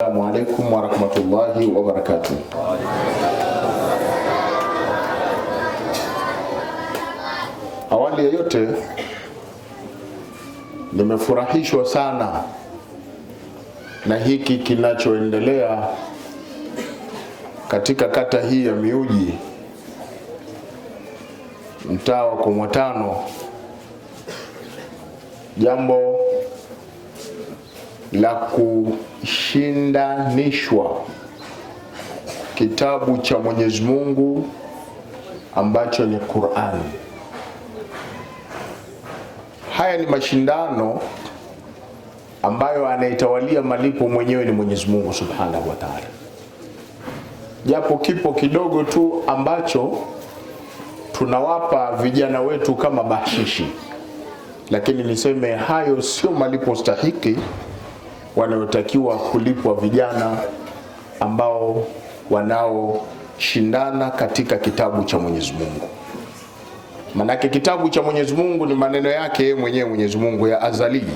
Assalamu alaikum wa rahmatullahi wa barakatuh. Awali ya yote, nimefurahishwa sana na hiki kinachoendelea katika kata hii ya Miuji, mtaa wa Komotano. Jambo la kushindanishwa kitabu cha Mwenyezi Mungu ambacho ni Qur'an. Haya ni mashindano ambayo anaitawalia malipo mwenyewe ni Mwenyezi Mungu Subhanahu wa Ta'ala. Japo kipo kidogo tu ambacho tunawapa vijana wetu kama bashishi, lakini niseme hayo sio malipo stahiki wanayotakiwa kulipwa vijana ambao wanaoshindana katika kitabu cha Mwenyezi Mungu. Manake kitabu cha Mwenyezi Mungu ni maneno yake mwenyewe Mwenyezi Mungu ya azali,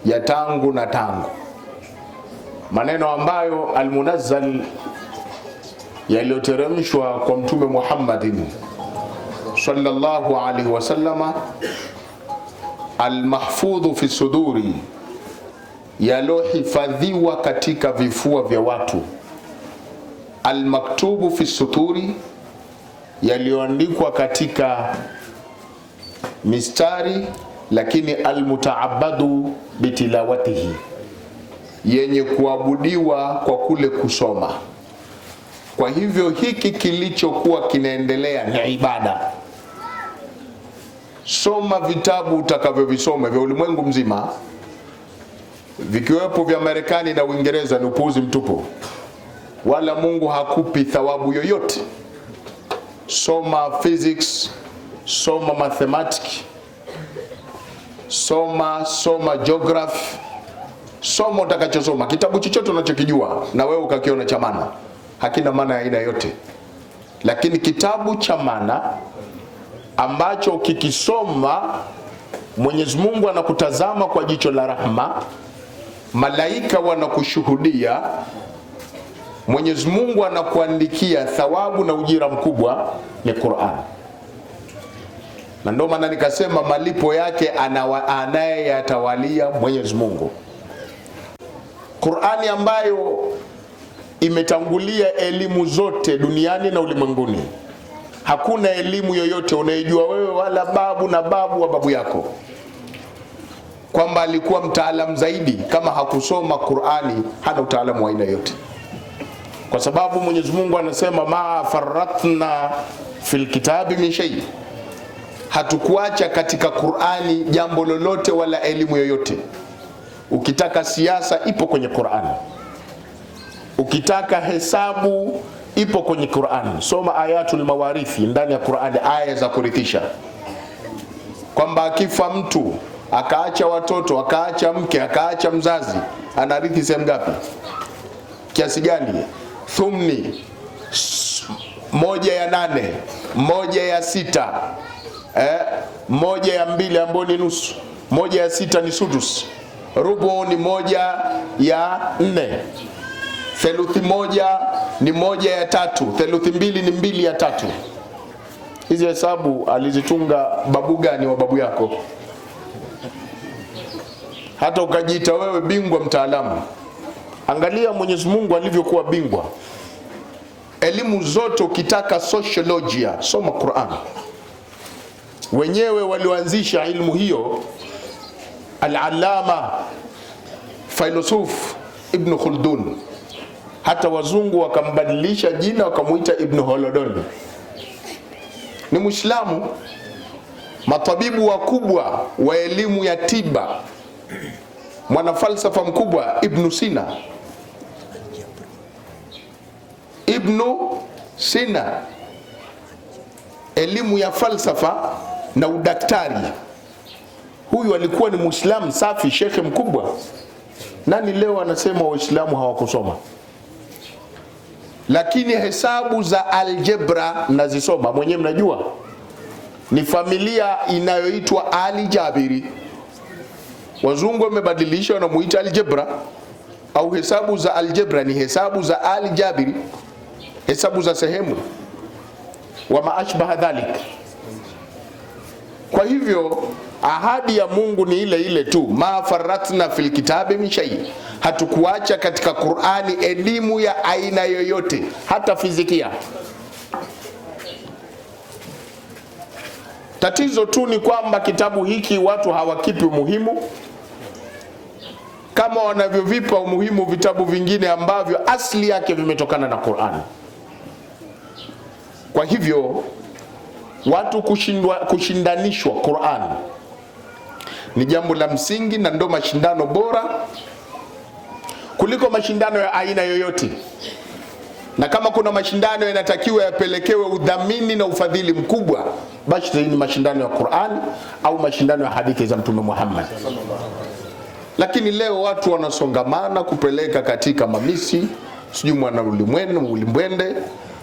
ya tangu na tangu, maneno ambayo almunazzal yaliyoteremshwa kwa Mtume Muhammadin sallallahu alaihi wasallama, almahfudhu fi suduri, yalohifadhiwa katika vifua vya watu, almaktubu fi suturi, yaliyoandikwa katika mistari, lakini almutaabadu bitilawatihi, yenye kuabudiwa kwa kule kusoma. Kwa hivyo hiki kilichokuwa kinaendelea ni ibada. Soma vitabu utakavyovisoma vya ulimwengu mzima, vikiwepo vya Marekani na Uingereza, ni upuuzi mtupu, wala Mungu hakupi thawabu yoyote. Soma physics, soma mathematics, soma geography, soma utakachosoma. Kitabu chochote unachokijua na wewe ukakiona cha maana, hakina maana ya aina yote. Lakini kitabu cha maana ambacho kikisoma Mwenyezi Mungu anakutazama kwa jicho la rahma, malaika wanakushuhudia, Mwenyezi Mungu anakuandikia thawabu na ujira mkubwa, ni Qur'an. Na ndio maana nikasema malipo yake anayeyatawalia Mwenyezi Mungu. Qur'ani ambayo imetangulia elimu zote duniani na ulimwenguni. Hakuna elimu yoyote unayojua wewe wala babu na babu wa babu yako kwamba alikuwa mtaalamu zaidi, kama hakusoma Qur'ani hana utaalamu wa aina yote. Kwa sababu Mwenyezi Mungu anasema ma faratna fil kitabi min shay, hatukuacha katika Qur'ani jambo lolote wala elimu yoyote. Ukitaka siasa ipo kwenye Qur'ani, ukitaka hesabu ipo kwenye Qur'ani. Soma ayatul mawarithi ndani ya Qur'ani, aya za kurithisha, kwamba akifa mtu akaacha watoto, akaacha mke, akaacha mzazi, anarithi sehemu ngapi, kiasi gani? Thumni, 1/8, 1/6, 1/2 ambayo ni nusu, 1/6 ni sudus, rubu ni 1/4, theluthi 1 ni 1/3, theluthi 2 ni 2/3. Hizi hesabu alizitunga babu gani wa babu yako? Hata ukajiita wewe bingwa mtaalamu, angalia Mwenyezi Mungu alivyokuwa bingwa. Elimu zote, ukitaka sociolojia soma Qur'an. Wenyewe walioanzisha ilmu hiyo al-allama filosof Ibn Khaldun, hata wazungu wakambadilisha jina wakamuita Ibn Holodon, ni Muislamu. Matabibu wakubwa wa elimu ya tiba, mwanafalsafa mkubwa Ibn Sina, elimu ya falsafa na udaktari, huyu alikuwa ni Muislamu safi, shekhe mkubwa. Nani leo anasema Waislamu hawakusoma? Lakini hesabu za aljebra nazisoma mwenyewe, mnajua ni familia inayoitwa Ali Jabiri. Wazungu wamebadilisha, wanamuita aljebra au hesabu za aljebra ni hesabu za aljabiri, hesabu za sehemu, wa maashbaha dhalik. Kwa hivyo ahadi ya Mungu ni ile ile tu, ma faratna fil kitabi min shay, hatukuacha katika Qur'ani elimu ya aina yoyote, hata fizikia. Tatizo tu ni kwamba kitabu hiki watu hawakipi umuhimu kama wanavyovipa umuhimu vitabu vingine ambavyo asili yake vimetokana na Qur'ani. Kwa hivyo watu kushindanishwa Qur'an ni jambo la msingi, na ndo mashindano bora kuliko mashindano ya aina yoyote. Na kama kuna mashindano yanatakiwa yapelekewe udhamini na ufadhili mkubwa, basi ni mashindano ya Qur'an au mashindano ya hadithi za Mtume Muhammad. Lakini leo watu wanasongamana kupeleka katika mamisi, sijui mwana ulimwende,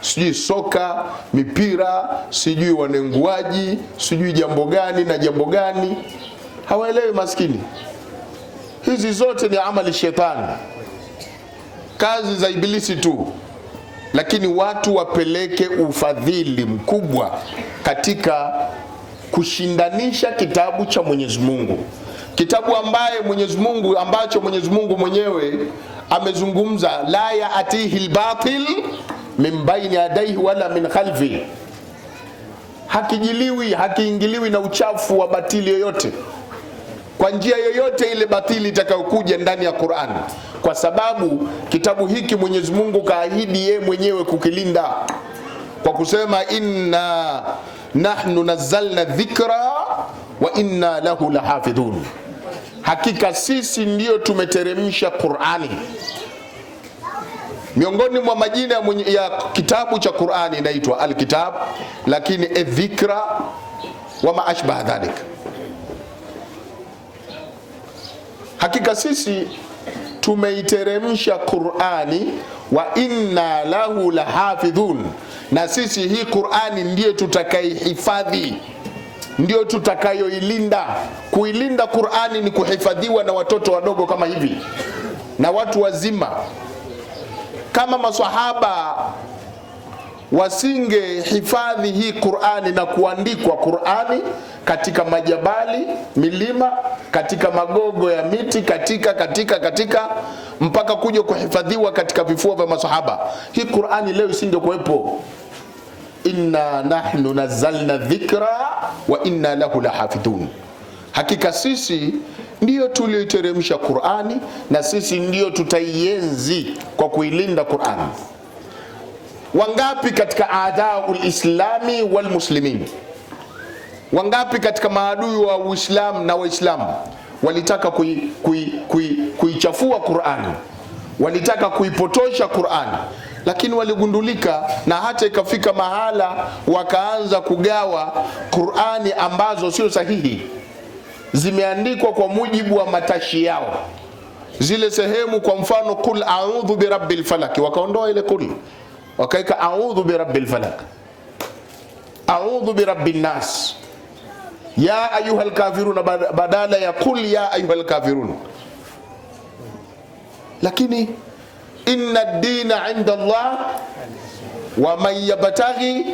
sijui soka, mipira, sijui wanenguaji, sijui jambo gani na jambo gani. Hawaelewi maskini. Hizi zote ni amali shetani, kazi za ibilisi tu. Lakini watu wapeleke ufadhili mkubwa katika kushindanisha kitabu cha Mwenyezi Mungu, kitabu ambacho Mwenyezi Mungu mwenyewe amezungumza, la yaatihi albatil min baini yadayhi wala min khalfi, hakiingiliwi na uchafu wa batili yoyote, kwa njia yoyote ile batili itakayokuja ndani ya Qur'an, kwa sababu kitabu hiki Mwenyezi Mungu kaahidi yeye mwenyewe kukilinda kwa kusema, inna nahnu nazzalna dhikra wa inna lahu lahafidhun, hakika sisi ndio tumeteremsha Qur'ani. Miongoni mwa majina ya kitabu cha Qur'ani inaitwa al-kitab, lakini adh-dhikra wa ma ashbaha dhalik. Hakika sisi tumeiteremsha Qur'ani wa inna lahu lahafidhun, na sisi hii Qur'ani ndiye tutakaihifadhi, ndio tutakayoilinda. Kuilinda Qur'ani ni kuhifadhiwa na watoto wadogo kama hivi na watu wazima. Kama maswahaba wasinge hifadhi hii Qur'ani na kuandikwa Qur'ani katika majabali, milima, katika magogo ya miti, katika mpaka kuja kuhifadhiwa katika vifua vya maswahaba, hii Qur'ani leo isingekuwepo. Inna nahnu nazzalna dhikra wa inna lahu lahafidhun, hakika sisi ndio tulioiteremsha Qur'ani na sisi ndio tutaienzi kwa kuilinda Qur'ani. Wangapi katika aadaul islami wal muslimin, wangapi katika maadui wa Uislamu na Waislamu walitaka kuichafua Qur'ani, walitaka kuipotosha Qur'ani, lakini waligundulika, na hata ikafika mahala wakaanza kugawa Qur'ani ambazo sio sahihi, zimeandikwa kwa mujibu wa matashi yao. Zile sehemu, kwa mfano kul a'udhu birabbil falak, wakaondoa ile kul, wakaika a'udhu birabbil falak, a'udhu birabbin nas, ya ayuhal kafirun badala ya kul ya ayuhal kafirun. Lakini inna ad-dina 'inda Allah wa man yabtaghi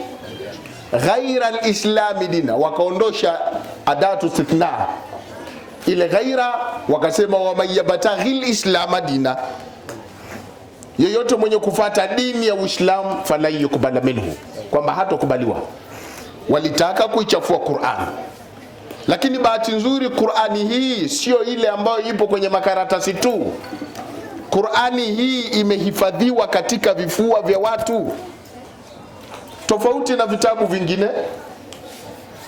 ghaira al-islam dina, wakaondosha adatu istithna ile ghaira, wakasema wa man yabtaghi al-islam dina, yeyote mwenye kufuata dini ya Uislamu fala yukbala minhu, kwamba hatokubaliwa. Walitaka kuichafua Qur'an, lakini bahati nzuri Qur'ani hii sio ile ambayo ipo kwenye makaratasi tu. Qur'ani hii imehifadhiwa katika vifua vya watu, tofauti na vitabu vingine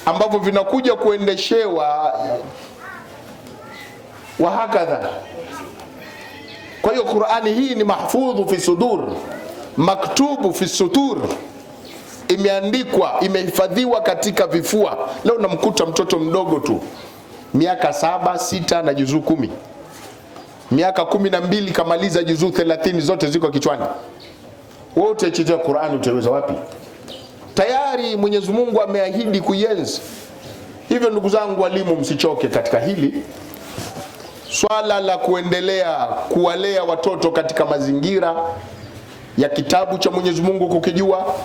ambavyo vinakuja kuendeshewa wa hakadha. Kwa hiyo Qur'ani hii ni mahfudhu fi sudur, maktubu fi sudur, imeandikwa, imehifadhiwa katika vifua. Leo namkuta mtoto mdogo tu miaka 7, 6 na juzuu 10, miaka 12 kamaliza juzuu 30, zote ziko kichwani. Wote chizia Qur'ani utaweza wapi? Tayari Mwenyezi Mungu ameahidi kuienzi. Hivyo ndugu zangu walimu, msichoke katika hili. swala la kuendelea kuwalea watoto katika mazingira ya kitabu cha Mwenyezi Mungu kukijua,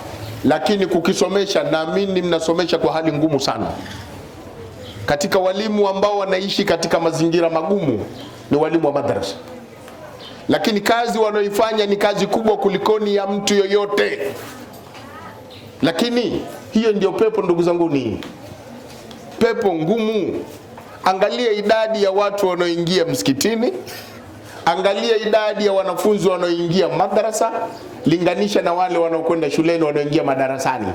lakini kukisomesha, naamini mnasomesha kwa hali ngumu sana. Katika walimu ambao wanaishi katika mazingira magumu ni walimu wa madrasa, lakini kazi wanaoifanya ni kazi kubwa kulikoni ya mtu yoyote. Lakini hiyo ndio pepo, ndugu zangu, ni pepo ngumu. Angalia idadi ya watu wanaoingia msikitini, angalia idadi ya wanafunzi wanaoingia madrasa, linganisha na wale wanaokwenda shuleni wanaoingia madarasani.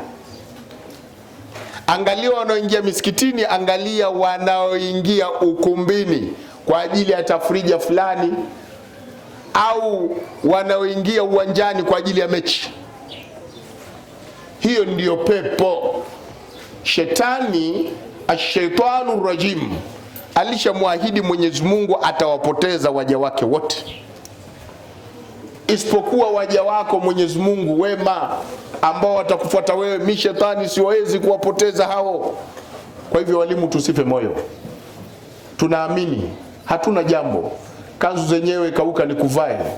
Angalia wanaoingia misikitini, angalia wanaoingia ukumbini kwa ajili ya tafrija fulani, au wanaoingia uwanjani kwa ajili ya mechi. Hiyo ndiyo pepo. Shetani, ash-shaytanu rajim, alishamwahidi Mwenyezi Mungu atawapoteza waja wake wote, isipokuwa waja wako Mwenyezi Mungu wema ambao watakufuata wewe. Mi shetani siwezi kuwapoteza hao. Kwa hivyo walimu, tusife moyo, tunaamini, hatuna jambo. Kanzu zenyewe kauka ni kuvae.